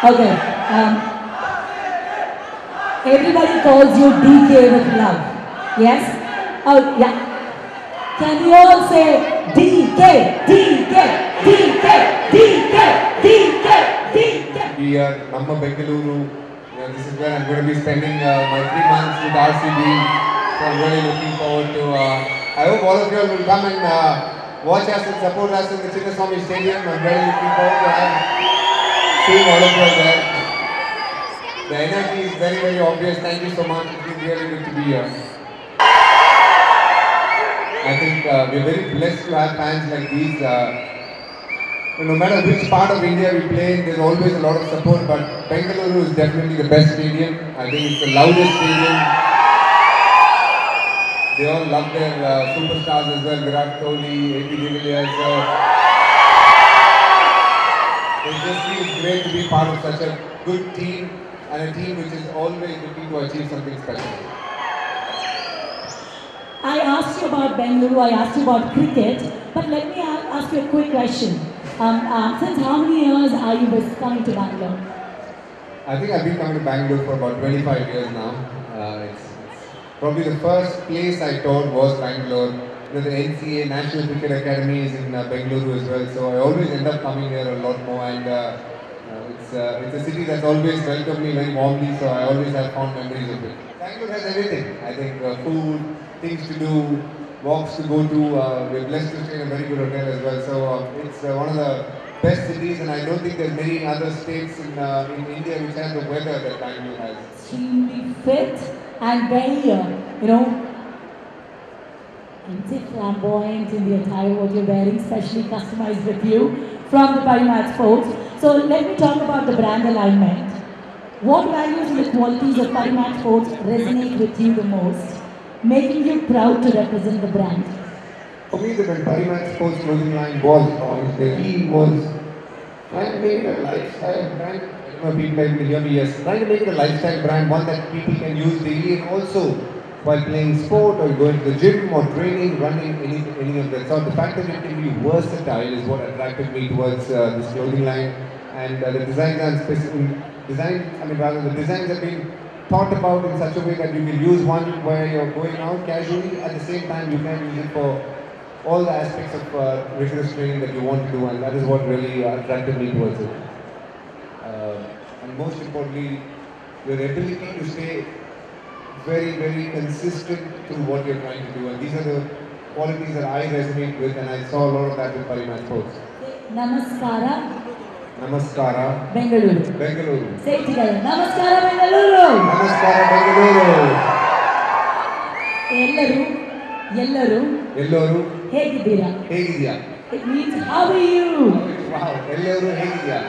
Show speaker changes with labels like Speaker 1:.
Speaker 1: Okay. Everybody calls you DK with love. Yes? Oh, yeah. Can you all say DK, DK, DK, DK, DK, DK?
Speaker 2: We are Namma Bengaluru. This is where I'm going to be spending my 3 months with RCB. So I'm really looking forward to. I hope all of you all will come and watch us and support us in the Chinnaswamy Stadium. I'm really looking forward to seeing all of you all there. The energy is very, very obvious. Thank you so much. It's been really good to be here. I think we're very blessed to have fans like these. No matter which part of India we play in, there's always a lot of support, but Bengaluru is definitely the best stadium. I think it's the loudest stadium. They all love their superstars as well, Virat Kohli, AP de Villiers. So it just feels great to be part of such a good team and a team which is always looking to achieve something special.
Speaker 1: I asked you about Bengaluru, I asked you about cricket, but let me ask you a quick question. Since how many years are you coming to Bangalore?
Speaker 2: I think I've been coming to Bangalore for about 25 years now. It's probably the first place I taught was Bangalore. The NCA, National Cricket Academy, is in Bengaluru as well, so I always end up coming here a lot more, and it's a city that's always welcomed me very warmly, so I always have fond memories of it. Bangalore has everything. I think food, things to do, walks to go to. We're blessed to stay in a very good hotel as well, so it's one of the best cities, and I don't think there's many other states in India which have the weather that Bangalore has.
Speaker 1: Extremely fit and very, I'd say flamboyant in the attire what you're wearing, especially customized with you from the Parimat Sports. So let me talk about the brand alignment. What values and the qualities of Parimat Sports resonate with you the most, making you proud to represent the brand?
Speaker 2: For me, the Parimat Sports clothing line was launched. The key was trying to make it a lifestyle brand. People may hear me, yes. Trying to make it a lifestyle brand, one that people can use daily, and also while playing sport or going to the gym or training, running, any of that sort. The fact that it can be versatile is what attracted me towards this clothing line. And the designs are the designs have been thought about in such a way that you can use one where you're going out casually, at the same time you can use it for all the aspects of rigorous training that you want to do, and that is what really attracted me towards it. And most importantly, your ability to stay very, very consistent to what you're trying to do, and these are the qualities that I resonate with, and I saw a lot of that with Parimat Sports.
Speaker 1: Namaskara.
Speaker 2: Namaskara.
Speaker 1: Bengaluru.
Speaker 2: Bengaluru.
Speaker 1: Say it together. Namaskara Bengaluru.
Speaker 2: Namaskara Bengaluru.
Speaker 1: Hello. Hegidira.
Speaker 2: Hegidiya.
Speaker 1: It means how are you?
Speaker 2: Wow. Ellaru Hegidiya.